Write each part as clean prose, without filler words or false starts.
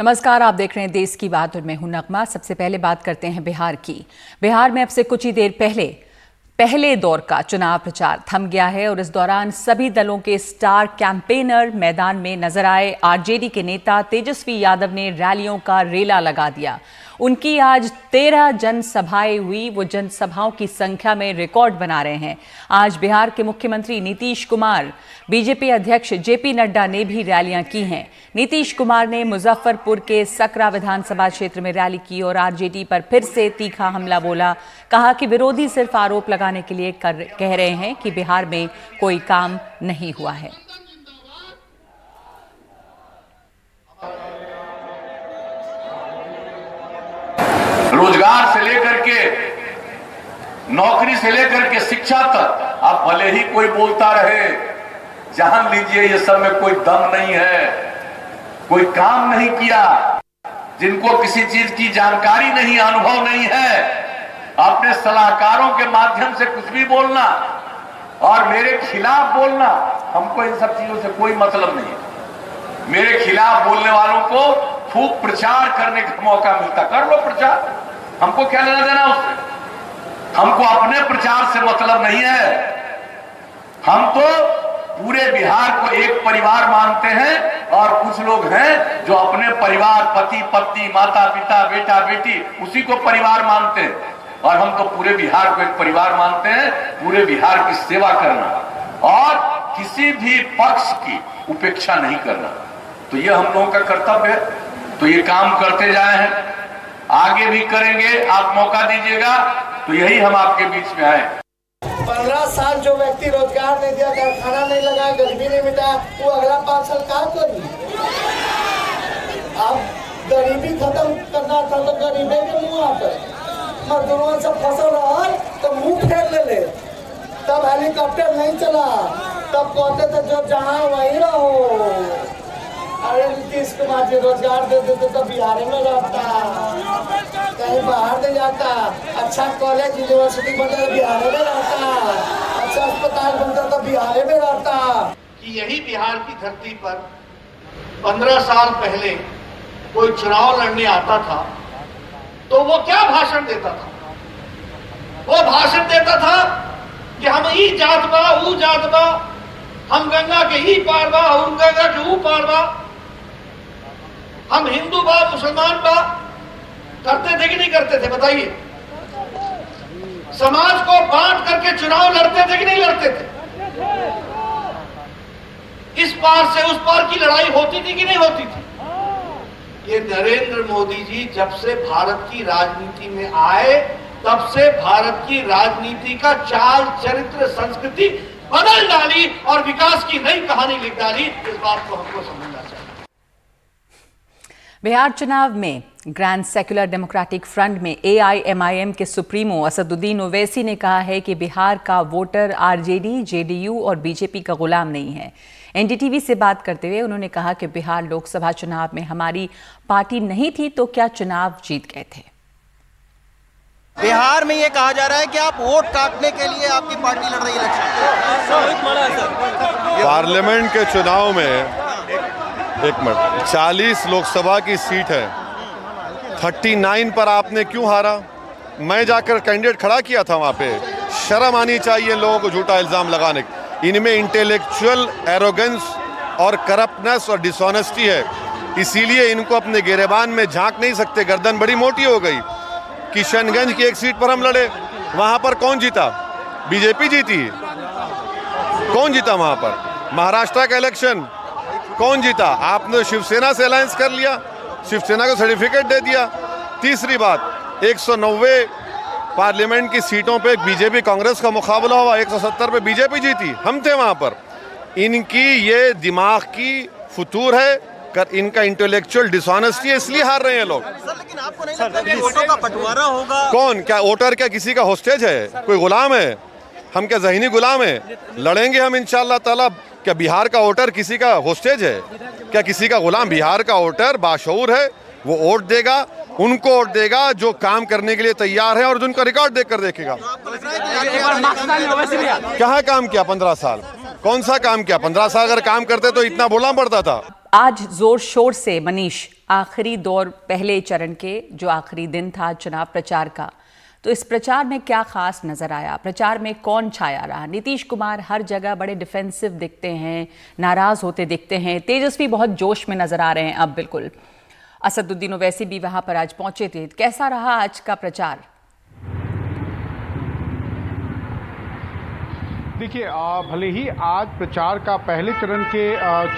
नमस्कार, आप देख रहे हैं देश की बात और मैं हूं नगमा। सबसे पहले बात करते हैं बिहार की। बिहार में अब से कुछ ही देर पहले दौर का चुनाव प्रचार थम गया है और इस दौरान सभी दलों के स्टार कैंपेनर मैदान में नजर आए। आरजेडी के नेता तेजस्वी यादव ने रैलियों का रेला लगा दिया। उनकी आज 13 जनसभाएं हुई। वो जनसभाओं की संख्या में रिकॉर्ड बना रहे हैं। आज बिहार के मुख्यमंत्री नीतीश कुमार, बीजेपी अध्यक्ष जेपी नड्डा ने भी रैलियां की हैं। नीतीश कुमार ने मुजफ्फरपुर के सकरा विधानसभा क्षेत्र में रैली की और आरजेडी पर फिर से तीखा हमला बोला। कहा कि विरोधी सिर्फ आरोप लगाने के लिए कह रहे हैं कि बिहार में कोई काम नहीं हुआ है। रोजगार से लेकर के नौकरी से लेकर के शिक्षा तक आप भले ही कोई बोलता रहे, जान लीजिए ये सब में कोई दम नहीं है, कोई काम नहीं किया। जिनको किसी चीज की जानकारी नहीं, अनुभव नहीं है, अपने सलाहकारों के माध्यम से कुछ भी बोलना और मेरे खिलाफ बोलना, हमको इन सब चीजों से कोई मतलब नहीं है। मेरे खिलाफ बोलने वालों को खूब प्रचार करने का मौका मिलता, कर लो प्रचार, हमको क्या लेना देना उससे। हमको अपने प्रचार से मतलब नहीं है। हम तो पूरे बिहार को एक परिवार मानते हैं और कुछ लोग हैं जो अपने परिवार, पति पत्नी, माता पिता, बेटा बेटी, उसी को परिवार मानते हैं। और हम तो पूरे बिहार को एक परिवार मानते हैं। पूरे बिहार की सेवा करना और किसी भी पक्ष की उपेक्षा नहीं करना, तो ये हम लोगों का कर्तव्य है। तो ये काम करते जाए हैं, आगे भी करेंगे। आप मौका दीजिएगा तो यही हम आपके बीच में आए। 15 साल जो व्यक्ति रोजगार नहीं दिया, कारखाना नहीं लगाया, गरीबी नहीं मिटाया, वो अगला 5 साल काम करेंगे। अब गरीबी खत्म करना था तो गरीबी के मुंह आकर मजदूरों से फसल रहा तो मुंह फेर ले। तब हेलीकॉप्टर नहीं चला, तब कहते थे जो जहाँ वहीं रहो। अरे नीतीश कुमार जी रोजगार दे देते तो बिहार में रहता, कहीं बाहर नहीं जाता। अच्छा कॉलेज यूनिवर्सिटी बनता तो बिहार में रहता, अच्छा अस्पताल बनता तो बिहार में रहता। कि यही बिहार की धरती पर 15 साल पहले कोई चुनाव लड़ने आता था तो वो क्या भाषण देता था? वो भाषण देता था कि हम ई जात बा, ऊ जात बा, हम गंगा के ई पार बा, हम गंगा के ऊ पार बा, हम हिंदू बा, मुसलमान बा। करते थे कि नहीं करते थे बताइए? समाज को बांट करके चुनाव लड़ते थे कि नहीं लड़ते थे? इस पार से उस पार की लड़ाई होती थी कि नहीं होती थी? ये नरेंद्र मोदी जी जब से भारत की राजनीति में आए तब से भारत की राजनीति का चाल, चरित्र, संस्कृति बदल डाली और विकास की नई कहानी लिख डाली। इस बात को हमको समझना चाहिए। बिहार चुनाव में ग्रैंड सेक्युलर डेमोक्रेटिक फ्रंट में AIMIM के सुप्रीमो असदुद्दीन ओवैसी ने कहा है कि बिहार का वोटर आरजेडी, जेडीयू और बीजेपी का गुलाम नहीं है। NDTV से बात करते हुए उन्होंने कहा कि बिहार लोकसभा चुनाव में हमारी पार्टी नहीं थी तो क्या चुनाव जीत गए थे। बिहार में ये कहा जा रहा है कि आप वोट काटने के लिए आपकी पार्टी लड़ रही है इलेक्शन। पार्लियामेंट के चुनाव में 40 लोकसभा की सीट है, 39 पर आपने क्यों हारा? मैं जाकर कैंडिडेट खड़ा किया था वहाँ पे। शर्म आनी चाहिए लोगों को झूठा इल्जाम लगाने की। इनमें इंटेलेक्चुअल एरोगेंस और करप्टनेस और डिसऑनेस्टी है, इसीलिए इनको अपने गिरेबान में झांक नहीं सकते। गर्दन बड़ी मोटी हो गई। किशनगंज की एक सीट पर हम लड़े, वहाँ पर कौन जीता? बीजेपी जीती। कौन जीता वहाँ पर? महाराष्ट्र का इलेक्शन कौन जीता? आपने शिवसेना से अलायंस कर लिया, शिवसेना को सर्टिफिकेट दे दिया। तीसरी बात, 190 पार्लियामेंट की सीटों पे बीजेपी कांग्रेस का मुकाबला हुआ, 170 पे बीजेपी जीती, हम थे वहाँ पर। इनकी ये दिमाग की फुतूर है, इनका इंटेलेक्चुअल डिसऑनेस्टी है, इसलिए हार रहे हैं लोग। सर लेकिन आपको नहीं लगता कि वोटों का बंटवारा होगा? कौन? क्या वोटर क्या किसी का होस्टेज है? कोई गुलाम है? हम क्या ज़हनी गुलाम है? लड़ेंगे हम इंशाअल्लाह ताला। क्या बिहार का वोटर किसी का होस्टेज है? क्या किसी का गुलाम? बिहार का वोटर बाशऊर है, वो वोट देगा, उनको वोट देगा जो काम करने के लिए तैयार है और जिनका रिकॉर्ड देखकर देखेगा। क्या काम किया 15 साल? कौन सा काम किया? 15 साल अगर काम करते तो इतना बोलना पड़ता था? आज जोर शोर से मनीष आखिरी दौर पहले चरण के जो आखिरी दिन था चुनाव प्रचार का, तो इस प्रचार में क्या खास नजर आया? प्रचार में कौन छाया रहा? नीतीश कुमार हर जगह बड़े डिफेंसिव दिखते हैं, नाराज होते दिखते हैं। तेजस्वी बहुत जोश में नजर आ रहे हैं अब बिल्कुल। असदुद्दीन ओवैसी भी वहां पर आज पहुंचे थे। कैसा रहा आज का प्रचार? देखिए, भले ही आज प्रचार का पहले चरण के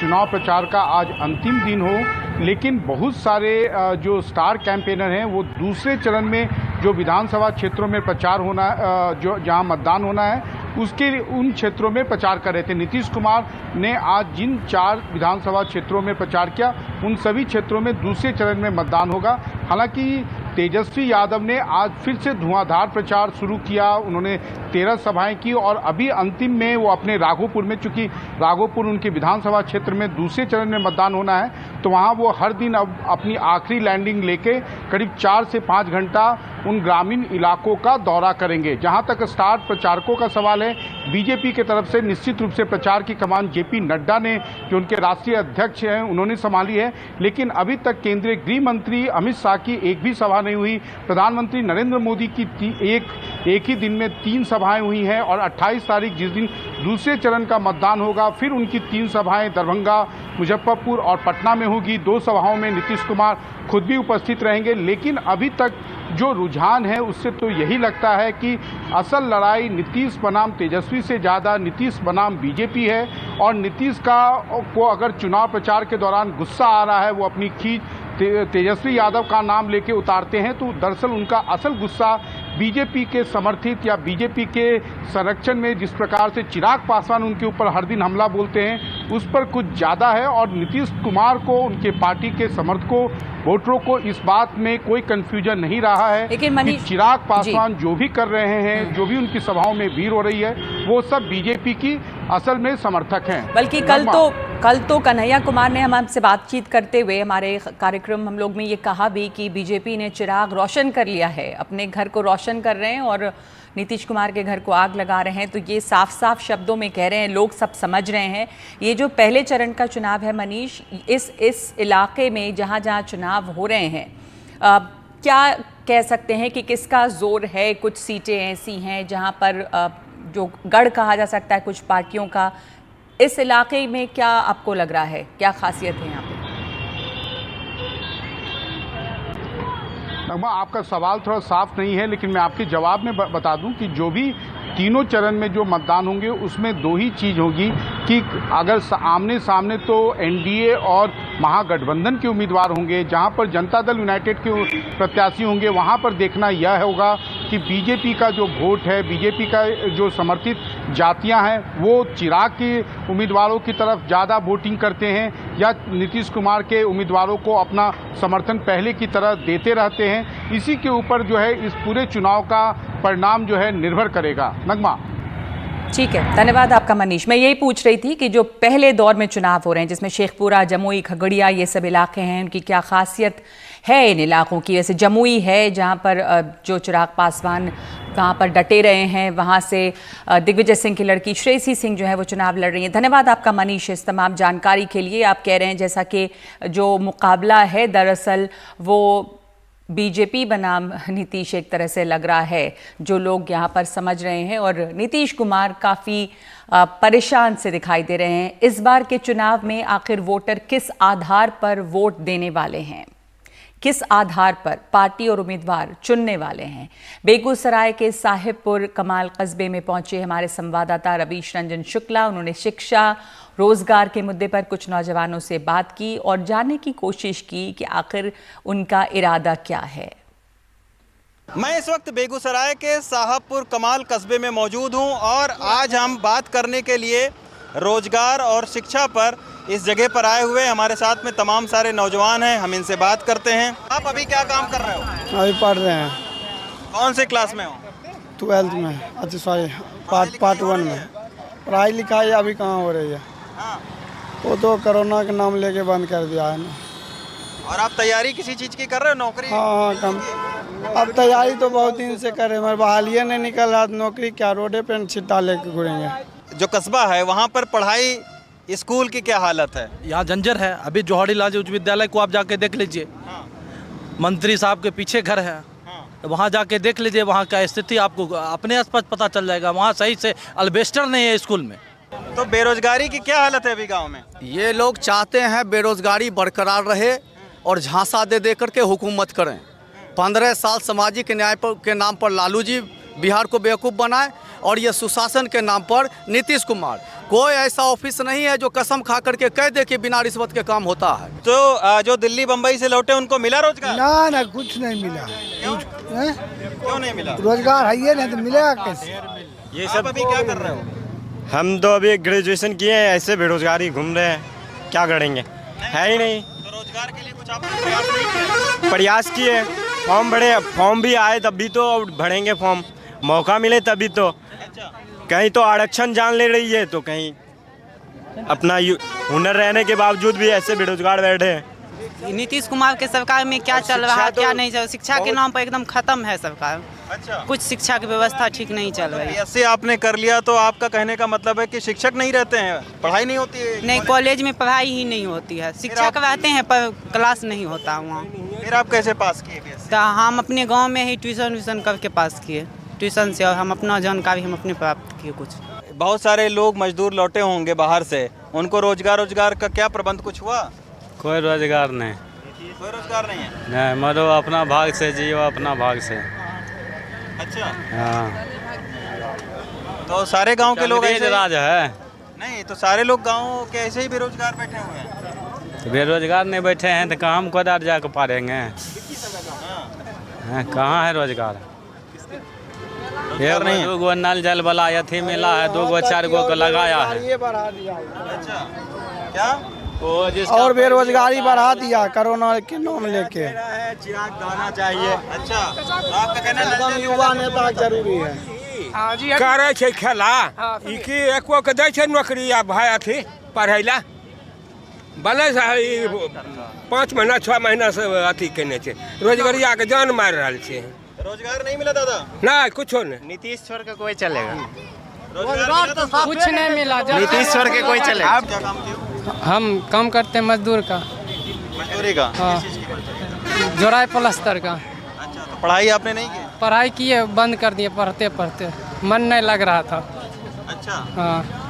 चुनाव प्रचार का आज अंतिम दिन हो, लेकिन बहुत सारे जो स्टार कैंपेनर हैं वो दूसरे चरण में जो विधानसभा क्षेत्रों में प्रचार होना, जो जहां मतदान होना है उसके उन क्षेत्रों में प्रचार कर रहे थे। नीतीश कुमार ने आज जिन 4 विधानसभा क्षेत्रों में प्रचार किया उन सभी क्षेत्रों में दूसरे चरण में मतदान होगा। हालांकि तेजस्वी यादव ने आज फिर से धुआंधार प्रचार शुरू किया। उन्होंने 13 सभाएं की और अभी अंतिम में वो अपने राघोपुर में, चूंकि राघोपुर उनके विधानसभा क्षेत्र में दूसरे चरण में मतदान होना है, तो वहाँ वो हर दिन अब अपनी आखिरी लैंडिंग लेके करीब 4 से 5 घंटा उन ग्रामीण इलाकों का दौरा करेंगे। जहाँ तक स्टार प्रचारकों का सवाल है, बीजेपी की तरफ से निश्चित रूप से प्रचार की कमान जेपी नड्डा ने, जो उनके राष्ट्रीय अध्यक्ष हैं, उन्होंने संभाली है। लेकिन अभी तक केंद्रीय गृह मंत्री अमित शाह की एक भी सभा नहीं हुई। प्रधानमंत्री नरेंद्र मोदी की एक ही दिन में 3 सभाएं हुई हैं और 28 तारीख जिस दिन दूसरे चरण का मतदान होगा, फिर उनकी 3 सभाएं दरभंगा, मुजफ्फरपुर और पटना में होगी। 2 सभाओं में नीतीश कुमार खुद भी उपस्थित रहेंगे। लेकिन अभी तक जो रुझान है उससे तो यही लगता है कि असल लड़ाई नीतीश बनाम तेजस्वी से ज़्यादा नीतीश बनाम बीजेपी है। और नीतीश को अगर चुनाव प्रचार के दौरान गुस्सा आ रहा है, वो अपनी खींच तेजस्वी यादव का नाम लेके उतारते हैं, तो दरअसल उनका असल गुस्सा बीजेपी के समर्थित या बीजेपी के संरक्षण में जिस प्रकार से चिराग पासवान उनके ऊपर हर दिन हमला बोलते हैं उस पर कुछ ज़्यादा है। और नीतीश कुमार को, उनके पार्टी के समर्थकों, वोटरों को इस बात में कोई कंफ्यूजन नहीं रहा है कि चिराग पासवान जो भी कर रहे हैं, जो भी उनकी सभाओं में भीड़ हो रही है, वो सब बीजेपी की असल में समर्थक हैं। बल्कि कल तो कन्हैया कुमार ने हमसे बातचीत करते हुए हमारे कार्यक्रम हम लोग में ये कहा भी कि बीजेपी ने चिराग रोशन कर लिया है, अपने घर को रोशन कर रहे हैं और नीतीश कुमार के घर को आग लगा रहे हैं। तो ये साफ साफ शब्दों में कह रहे हैं, लोग सब समझ रहे हैं। ये जो पहले चरण का चुनाव है मनीष, इस इलाके में जहाँ जहाँ चुनाव हो रहे हैं, क्या कह सकते हैं कि किसका जोर है? कुछ सीटें ऐसी हैं जहाँ पर जो गढ़ कहा जा सकता है कुछ पार्टियों का, इस इलाके में क्या आपको लग रहा है, क्या खासियत है यहाँ पे? नगमा, आपका सवाल थोड़ा साफ नहीं है, लेकिन मैं आपके जवाब में बता दूं कि जो भी तीनों चरण में जो मतदान होंगे उसमें 2 ही चीज़ होगी कि अगर आमने सामने तो एनडीए और महागठबंधन के उम्मीदवार होंगे, जहां पर जनता दल यूनाइटेड के प्रत्याशी होंगे, वहां पर देखना यह होगा कि बीजेपी का जो वोट है, बीजेपी का जो समर्थित जातियां हैं, वो चिराग के उम्मीदवारों की तरफ ज़्यादा वोटिंग करते हैं या नीतीश कुमार के उम्मीदवारों को अपना समर्थन पहले की तरह देते रहते हैं। इसी के ऊपर जो है इस पूरे चुनाव का परिणाम जो है निर्भर करेगा। नगमा, ठीक है, धन्यवाद आपका मनीष। मैं यही पूछ रही थी कि जो पहले दौर में चुनाव हो रहे हैं जिसमें शेखपुरा, जमुई, खगड़िया ये सब इलाके हैं, उनकी क्या खासियत है इन इलाकों की? वैसे जमुई है जहां पर जो चिराग पासवान वहाँ पर डटे रहे हैं, वहाँ से दिग्विजय सिंह की लड़की श्रेयसी सिंह जो है वो चुनाव लड़ रही हैं। धन्यवाद आपका मनीष इस तमाम जानकारी के लिए। आप कह रहे हैं जैसा कि जो मुकाबला है दरअसल वो बीजेपी बनाम नीतीश एक तरह से लग रहा है, जो लोग यहाँ पर समझ रहे हैं, और नीतीश कुमार काफ़ी परेशान से दिखाई दे रहे हैं। इस बार के चुनाव में आखिर वोटर किस आधार पर वोट देने वाले हैं, किस आधार पर पार्टी और उम्मीदवार चुनने वाले हैं? बेगूसराय के साहिबपुर कमाल कस्बे में पहुंचे हमारे संवाददाता रवीश रंजन शुक्ला। उन्होंने शिक्षा, रोजगार के मुद्दे पर कुछ नौजवानों से बात की और जानने की कोशिश की कि आखिर उनका इरादा क्या है। मैं इस वक्त बेगूसराय के साहिबपुर कमाल कस्बे में मौजूद हूं और आज हम बात करने के लिए रोजगार और शिक्षा पर इस जगह पर आए हुए। हमारे साथ में तमाम सारे नौजवान हैं, हम इनसे बात करते हैं। आप अभी क्या काम कर रहे हो? अभी पढ़ रहे हैं। कौन से क्लास में हो? 12th में। अच्छा सॉरी, पार्ट 1 में। पढ़ाई लिखाई अभी कहाँ हो रही है? हाँ। वो तो कोरोना के नाम लेके बंद कर दिया है ना। और आप तैयारी किसी चीज़ की कर रहे हो? नौकरी? हाँ कम। अब तैयारी तो बहुत दिन से कर रहे हैं, मगर बहालियाँ नहीं निकल रहा। नौकरी क्या, रोडे पे छिट्टा लेके घूरेंगे। जो कस्बा है वहाँ पर पढ़ाई स्कूल की क्या हालत है? यहाँ जंजर है। अभी जवाहरीलाल उच्च विद्यालय को आप जाके देख लीजिए, मंत्री साहब के पीछे घर है, वहाँ जाके देख लीजिए, वहाँ का स्थिति आपको अपने आसपास पता चल जाएगा। वहाँ सही से अल्बेस्टर नहीं है स्कूल में। तो बेरोजगारी की क्या हालत है अभी गांव में? ये लोग चाहते हैं बेरोजगारी बरकरार रहे और झांसा दे दे करके हुकूमत करें। 15 साल सामाजिक न्याय के नाम पर लालू जी बिहार को बेवकूफ़ बनाए और ये सुशासन के नाम पर नीतीश कुमार। कोई ऐसा ऑफिस नहीं है जो कसम खा करके कह दे कि बिना रिश्वत के काम होता है। तो जो दिल्ली बंबई से लौटे उनको मिला रोजगार? ना कुछ नहीं मिला। क्यों नहीं मिला? रोजगार है ये नहीं तो मिलेगा कैसे? ये सब अभी क्या कर रहे हो? हम तो अभी ग्रेजुएशन किए हैं, ऐसे बेरोजगारी घूम रहे हैं, क्या करेंगे? है ही नहीं। तो रोजगार के लिए कुछ आपने प्रयास नहीं किया? प्रयास किए, फॉर्म भरे, फॉर्म भी आए तभी तो भरेंगे फॉर्म, मौका मिले तभी तो। कहीं तो आरक्षण जान ले रही है तो कहीं अपना हुनर रहने के बावजूद भी ऐसे बेरोजगार बैठे हैं। नीतीश कुमार के सरकार में क्या चल रहा है क्या नहीं चल, शिक्षा के नाम पर एकदम खत्म है सरकार। अच्छा, कुछ शिक्षा की व्यवस्था ठीक नहीं चल रही है। ऐसे आपने कर लिया तो आपका कहने का मतलब है कि शिक्षक नहीं रहते हैं, पढ़ाई नहीं होती है? नहीं, कॉलेज में पढ़ाई ही नहीं होती है। शिक्षक रहते हैं पर क्लास नहीं होता वहाँ। फिर आप कैसे पास किए? तो हम अपने गाँव में ही ट्यूशन करके पास किए, ट्यूशन से, और हम अपना जानकारी हम अपने प्राप्त किए। कुछ बहुत सारे लोग मजदूर लौटे होंगे बाहर से, उनको रोजगार का क्या प्रबंध कुछ हुआ? कोई रोजगार नहीं। कोई रोजगार नहीं है? नहीं, मरो अपना भाग से जियो, अपना भाग से। अच्छा, हाँ, तो सारे गांव के लोग ऐसे राज है? नहीं, तो सारे लोग गांव के ऐसे ही बेरोजगार बैठे हुए हैं। तो बेरोजगार नहीं बैठे हैं तो कहाँ हम कोदार जाकर पारेंगे? कहाँ है रोजगार? नहीं, 2 गो नल जल वाला अथी मिला है, 2 गो 4 गो को लगाया है। अच्छा, क्या? और बेरोजगारी बढ़ा दिया कोरोना के नाम लेके। चिराग दाना चाहिए। अच्छा, तो आपका कहना है युवा नेता जरूरी है। करे छै खेला ई की एको के दै छै नौकरी आ भाई अथी पढ़ै ला बने 5 महीना 6 महीना से अथी केने छै, रोजगारिया के जान मार रहल छै। रोजगार नहीं मिला दादा? नहीं, कुछो नहीं। नीतीश छोड़ के कोई चलेगा? रोजगार तो कुछ नहीं मिला। नीतीश छोड़ के कोई चलेगा? आप क्या काम किए? हम काम करते हैं मजदूर का। मजदूरी का? हाँ, किस चीज़ की मजदूरी? जोराई प्लास्टर का। अच्छा, तो पढ़ाई आपने नहीं की? पढ़ाई किए, बंद कर दिए, पढ़ते मन नहीं लग रहा था। अच्छा, हाँ,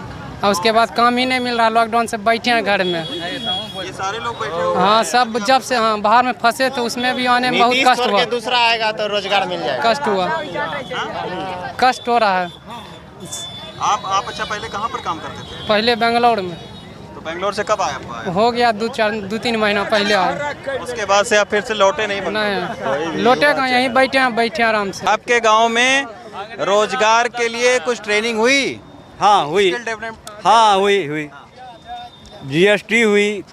और उसके बाद काम ही नहीं मिल रहा, लॉकडाउन से बैठे हैं घर में। ये सारे लोग बैठे हुए? हाँ, सब जब से बाहर में फंसे तो उसमें भी आने में बहुत कष्ट हुआ। दूसरा आएगा तो रोजगार मिल जाएगा। कष्ट हुआ, कष्ट हो रहा है। आप अच्छा पहले कहाँ पर काम करते थे? पहले बेंगलोर में। तो बेंगलोर से कब आए आप? हो गया 2-3 महीना पहले आए। उसके बाद से आप फिर से लौटे नहीं? नहीं, लौटे का यहीं बैठे आराम से। आपके गांव में रोजगार के लिए कुछ ट्रेनिंग हुई? हाँ हुई, हाँ हुई। GST हुई,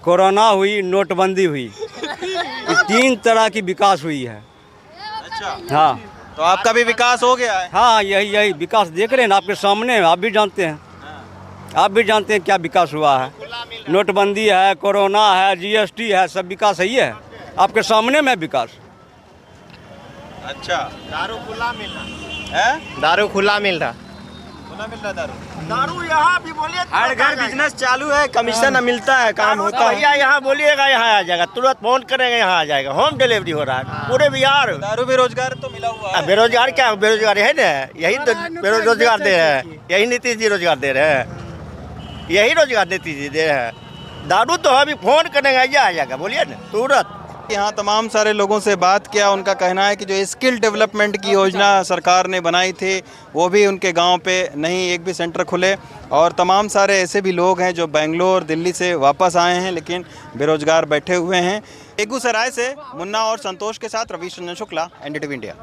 कोरोना हुई, नोटबंदी हुई, 3 तरह की विकास हुई है। अच्छा, हाँ, तो आपका भी विकास हो गया है? हाँ, यही विकास देख रहे हैं आपके सामने, आप भी जानते हैं। आप भी जानते हैं क्या विकास हुआ है। नोटबंदी है, कोरोना है, GST है, सब विकास है है आपके सामने में विकास। अच्छा, दारू खुला मिल रहा है? दारू खुला मिल रहा दारू यहाँ भी बोलिए, हर घर बिजनेस चालू है, कमीशन मिलता है, काम होता है। भैया यहाँ बोलिएगा यहाँ आ जाएगा, तुरंत फोन करेंगे यहाँ आ जाएगा, होम डिलीवरी हो रहा है पूरे बिहार। दारू बेरोजगार तो मिला हुआ है। बेरोजगार क्या, बेरोजगार है ना, यही तो बेरोजगार दे रहे हैं, यही नीतीश जी रोजगार दे रहे हैं, यही रोजगार नीतीश जी दे रहे हैं। दारू तो अभी फोन करेंगे यहाँ आ जाएगा, बोलिए ना तुरंत। यहाँ तमाम सारे लोगों से बात किया, उनका कहना है कि जो स्किल डेवलपमेंट की योजना सरकार ने बनाई थी वो भी उनके गांव पे नहीं एक भी सेंटर खुले, और तमाम सारे ऐसे भी लोग हैं जो बेंगलोर दिल्ली से वापस आए हैं लेकिन बेरोजगार बैठे हुए हैं। बेगूसराय से मुन्ना और संतोष के साथ रवीश रंजन शुक्ला, NDTV इंडिया।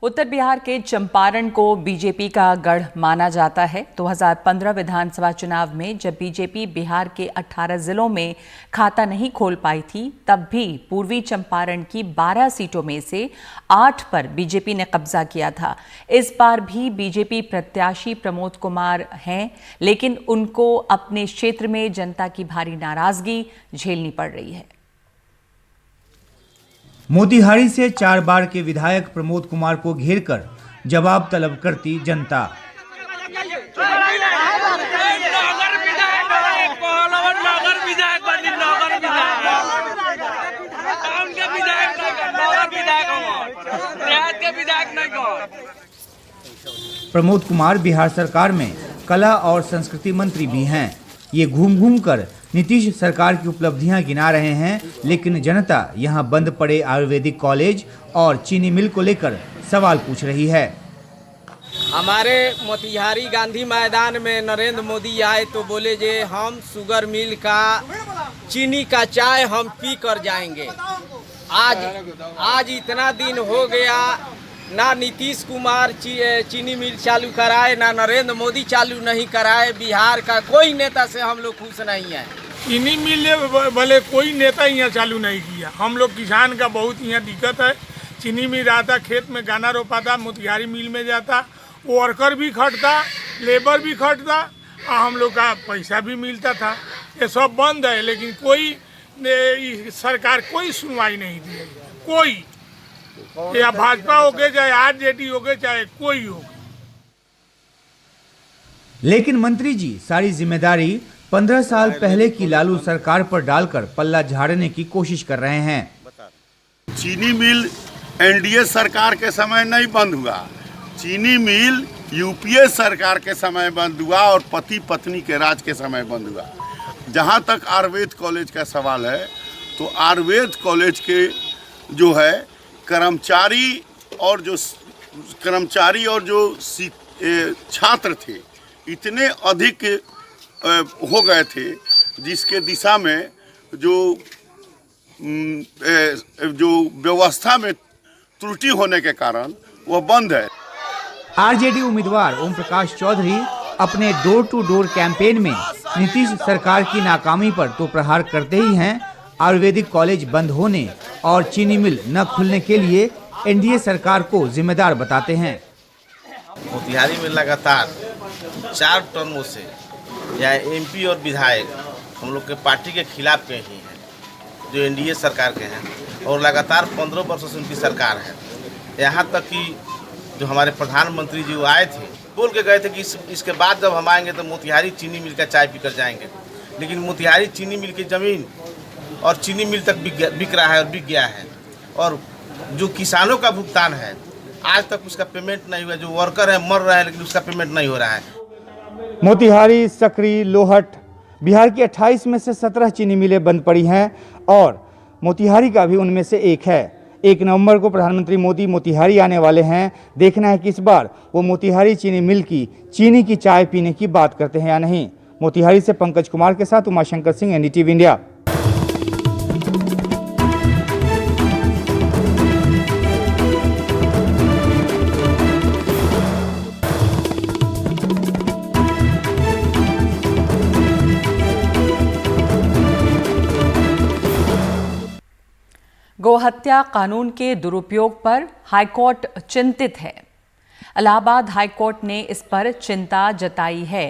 उत्तर उत्तर बिहार के चंपारण को बीजेपी का गढ़ माना जाता है। 2015 विधानसभा चुनाव में जब बीजेपी बिहार के 18 जिलों में खाता नहीं खोल पाई थी, तब भी पूर्वी चंपारण की 12 सीटों में से 8 पर बीजेपी ने कब्जा किया था। इस बार भी बीजेपी प्रत्याशी प्रमोद कुमार हैं, लेकिन उनको अपने क्षेत्र में जनता की भारी नाराजगी झेलनी पड़ रही है। मोतिहारी से 4 बार के विधायक प्रमोद कुमार को घेरकर जवाब तलब करती जनता। प्रमोद कुमार बिहार सरकार में कला और संस्कृति मंत्री भी हैं। ये घूम घूम कर नीतीश सरकार की उपलब्धियां गिना रहे हैं, लेकिन जनता यहां बंद पड़े आयुर्वेदिक कॉलेज और चीनी मिल को लेकर सवाल पूछ रही है। हमारे मोतिहारी गांधी मैदान में नरेंद्र मोदी आए तो बोले जे हम शुगर मिल का चीनी का चाय हम पी कर जाएंगे। आज इतना दिन हो गया, ना नीतीश कुमार चीनी मिल चालू कराए, ना नरेंद्र मोदी चालू नहीं कराए। बिहार का कोई नेता से हम लोग खुश नहीं है। चीनी मिल भले कोई नेता यहाँ चालू नहीं किया। हम लोग किसान का बहुत यहाँ दिक्कत है। चीनी मिल आता, खेत में गाना रोपाता, मोतिहारी मिल में जाता, वर्कर भी खटता, लेबर भी खटता, हम लोग का पैसा भी मिलता था। ये सब बंद है, लेकिन कोई सरकार कोई सुनवाई नहीं दी है। कोई, या भाजपा हो गए, चाहे आरजेडी हो गए, चाहे कोई हो। लेकिन मंत्री जी सारी जिम्मेदारी 15 साल पहले की लालू सरकार पर डालकर पल्ला झाड़ने की कोशिश कर रहे हैं। चीनी मिल एनडीए सरकार के समय नहीं बंद हुआ, चीनी मिल यूपीए सरकार के समय बंद हुआ और पति पत्नी के राज के समय बंद हुआ। जहां तक आयुर्वेद कॉलेज का सवाल है, तो आयुर्वेद कॉलेज के जो है कर्मचारी और जो छात्र थे इतने अधिक हो गए थे, जिसके दिशा में जो व्यवस्था में त्रुटि होने के कारण वह बंद है। आरजेडी उम्मीदवार ओम प्रकाश चौधरी अपने डोर टू डोर कैंपेन में नीतीश सरकार की नाकामी पर तो प्रहार करते ही हैं, आयुर्वेदिक कॉलेज बंद होने और चीनी मिल न खुलने के लिए एनडीए सरकार को जिम्मेदार बताते हैं। मोतिहारी में लगातार 4 टर्मों से या एमपी और विधायक हम लोग के पार्टी के खिलाफ के ही हैं, जो एनडीए सरकार के हैं, और लगातार 15 वर्षों से उनकी सरकार है। यहाँ तक कि जो हमारे प्रधानमंत्री जी वो आए थे, बोल के गए थे कि इसके बाद जब हम आएंगे तो मोतिहारी चीनी मिल का चाय पीकर जाएंगे। लेकिन मोतिहारी चीनी मिल की ज़मीन और चीनी मिल तक बिक रहा है और बिक गया है, और जो किसानों का भुगतान है आज तक उसका पेमेंट नहीं हुआ। जो वर्कर है मर रहा है, लेकिन उसका पेमेंट नहीं हो रहा है। मोतिहारी, सकरी, लोहट, बिहार की 28 में से 17 चीनी मिलें बंद पड़ी हैं और मोतिहारी का भी उनमें से एक है। 1 नवंबर को प्रधानमंत्री मोदी मोतिहारी आने वाले हैं। देखना है कि इस बार वो मोतिहारी चीनी मिल की चीनी की चाय पीने की बात करते हैं या नहीं। मोतिहारी से पंकज कुमार के साथ उमाशंकर सिंह, एनडीटीवी इंडिया। गोहत्या कानून के दुरुपयोग पर हाईकोर्ट चिंतित है। इलाहाबाद हाईकोर्ट ने इस पर चिंता जताई है।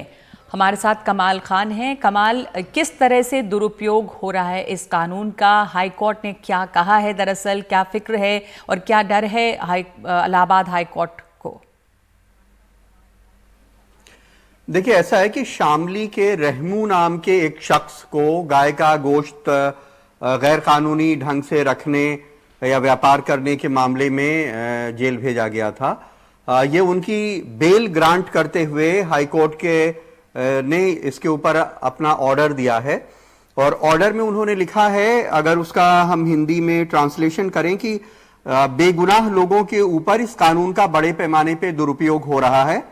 हमारे साथ कमाल खान हैं। कमाल, किस तरह से दुरुपयोग हो रहा है इस कानून का? हाईकोर्ट ने क्या कहा है? दरअसल क्या फिक्र है और क्या डर है इलाहाबाद हाईकोर्ट को? देखिए, ऐसा है कि शामली के रहमू नाम के एक शख्स को गाय का गोश्त गैर कानूनी ढंग से रखने या व्यापार करने के मामले में जेल भेजा गया था। ये उनकी बेल ग्रांट करते हुए हाईकोर्ट के ने इसके ऊपर अपना ऑर्डर दिया है, और ऑर्डर में उन्होंने लिखा है, अगर उसका हम हिंदी में ट्रांसलेशन करें, कि बेगुनाह लोगों के ऊपर इस कानून का बड़े पैमाने पे दुरुपयोग हो रहा है।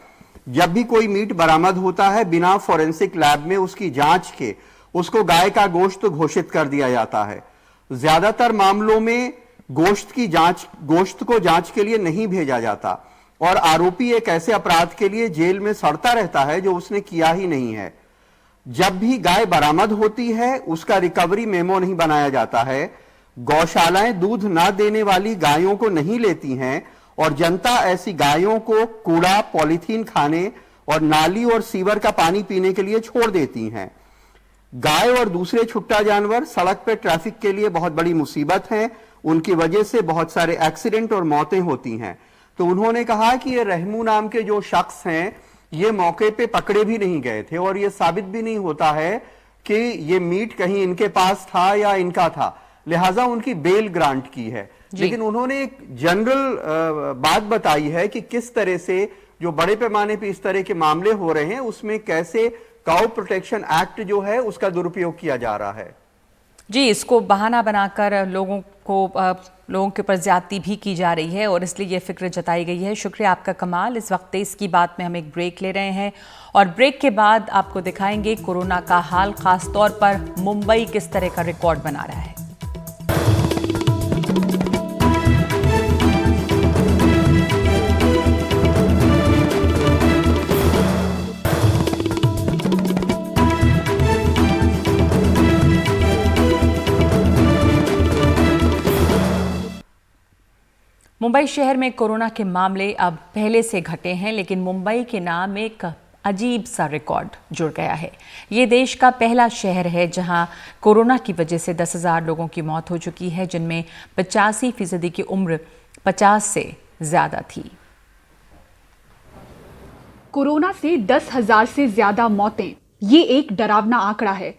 जब भी कोई मीट बरामद होता है, बिना फॉरेंसिक लैब में उसकी जांच के उसको गाय का गोश्त घोषित कर दिया जाता है। ज्यादातर मामलों में गोश्त को जांच के लिए नहीं भेजा जाता। और आरोपी एक ऐसे अपराध के लिए जेल में सड़ता रहता है जो उसने किया ही नहीं है। जब भी गाय बरामद होती है उसका रिकवरी मेमो नहीं बनाया जाता है, गौशालाएं दूध ना देने वाली गायों को नहीं लेती हैं और जनता ऐसी गायों को कूड़ा, पॉलीथीन खाने और नाली और सीवर का पानी पीने के लिए छोड़ देती हैं। गाय और दूसरे छुट्टा जानवर सड़क पर ट्रैफिक के लिए बहुत बड़ी मुसीबत हैं, उनकी वजह से बहुत सारे एक्सीडेंट और मौतें होती हैं। तो उन्होंने कहा कि ये रहमू नाम के जो शख्स हैं ये मौके पे पकड़े भी नहीं गए थे और ये साबित भी नहीं होता है कि ये मीट कहीं इनके पास था या इनका था, लिहाजा उनकी बेल ग्रांट की है। लेकिन उन्होंने एक जनरल बात बताई है कि किस तरह से जो बड़े पैमाने पे इस तरह के मामले हो रहे हैं उसमें कैसे काउ प्रोटेक्शन एक्ट जो है उसका दुरुपयोग किया जा रहा है। जी, इसको बहाना बनाकर लोगों के ऊपर ज्यादती भी की जा रही है और इसलिए ये फिक्र जताई गई है। शुक्रिया आपका कमाल। इस वक्त इसकी बात में हम एक ब्रेक ले रहे हैं और ब्रेक के बाद आपको दिखाएंगे कोरोना का हाल, खास तौर पर मुंबई किस तरह का रिकॉर्ड बना रहा है। मुंबई शहर में कोरोना के मामले अब पहले से घटे हैं, लेकिन मुंबई के नाम एक अजीब सा रिकॉर्ड जुड़ गया है। ये देश का पहला शहर है जहां कोरोना की वजह से 10,000 लोगों की मौत हो चुकी है, जिनमें 85% की उम्र 50 से ज्यादा थी। कोरोना से 10,000 से ज्यादा मौतें, ये एक डरावना आंकड़ा है।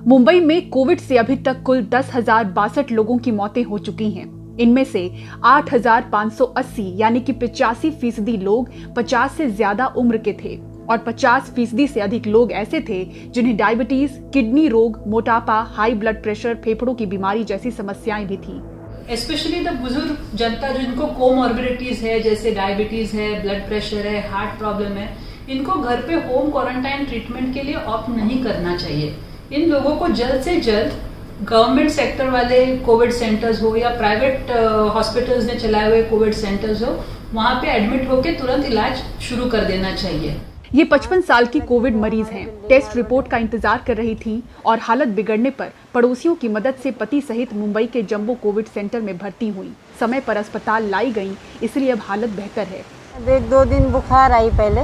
मुंबई में कोविड से अभी तक कुल 10,062 लोगों की मौतें हो चुकी हैं। इनमें से 8,580 यानी कि 85% लोग 50 से ज्यादा उम्र के थे और 50% से अधिक लोग ऐसे थे जिन्हें डायबिटीज, किडनी रोग, मोटापा, हाई ब्लड प्रेशर, फेफड़ों की बीमारी जैसी समस्याएं भी थी। स्पेशली द बुजुर्ग जनता जिनको कोमॉर्बिडिटीज है, जैसे डायबिटीज है, ब्लड प्रेशर है, हार्ट प्रॉब्लम है, इनको घर पे होम क्वारंटाइन ट्रीटमेंट के लिए ऑप्ट नहीं करना चाहिए। इन लोगों को जल्द से जल्द गवर्नमेंट सेक्टर वाले कोविड सेंटर्स हो या प्राइवेट हॉस्पिटल्स ने चलाए हुए कोविड सेंटर्स हो, वहां पे एडमिट होकर तुरंत इलाज शुरू कर देना चाहिए। ये 55 साल की कोविड मरीज हैं, टेस्ट रिपोर्ट का इंतजार कर रही थी और हालत बिगड़ने पर पड़ोसियों की मदद से पति सहित मुंबई के जंबो कोविड सेंटर में भर्ती हुई। समय पर अस्पताल लाई गई, इसलिए अब हालत बेहतर है। 1-2 दिन बुखार आई पहले,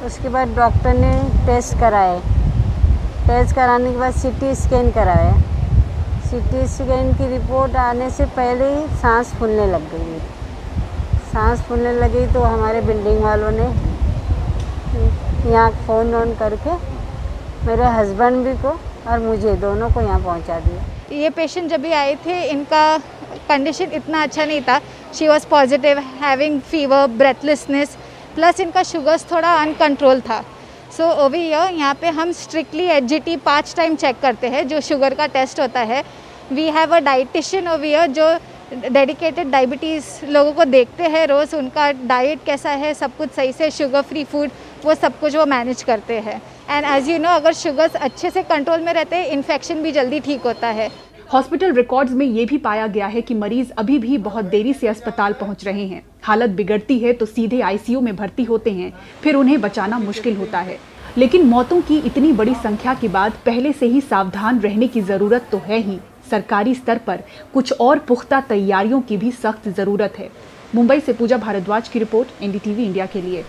उसके बाद डॉक्टर ने टेस्ट कराए, टेस्ट कराने के बाद सीटी स्कैन कराया। सीटी स्कैन की रिपोर्ट आने से पहले ही सांस फूलने लग गई। सांस फूलने लगी तो हमारे बिल्डिंग वालों ने यहाँ फ़ोन ऑन करके मेरे हस्बैंड भी को और मुझे दोनों को यहाँ पहुँचा दिया। ये पेशेंट जब भी आए थे इनका कंडीशन इतना अच्छा नहीं था। She was positive, having fever, breathlessness, plus इनका शुगर्स थोड़ा अनकंट्रोल था। सो ओवर यहाँ पे हम स्ट्रिक्टली HGT 5 टाइम चेक करते हैं, जो शुगर का टेस्ट होता है। We have a dietitian over जो डेडिकेटेड डायबिटीज़ लोगों को देखते हैं रोज़, उनका डाइट कैसा है, सब कुछ सही से, शुगर फ्री फूड, वो सब कुछ वो मैनेज करते हैं। एंड एज यू नो, अगर शुगर्स अच्छे से कंट्रोल में रहते हैं, इन्फेक्शन भी जल्दी ठीक होता है। हॉस्पिटल रिकॉर्ड्स में ये भी पाया गया है कि मरीज अभी भी बहुत देरी से अस्पताल पहुंच रहे हैं। हालत बिगड़ती है तो सीधे ICU में भर्ती होते हैं, फिर उन्हें बचाना मुश्किल होता है। लेकिन मौतों की इतनी बड़ी संख्या के बाद पहले से ही सावधान रहने की जरूरत तो है ही, सरकारी स्तर पर कुछ और पुख्ता तैयारियों की भी सख्त जरूरत है। मुंबई से पूजा भारद्वाज की रिपोर्ट, NDTV इंडिया के लिए।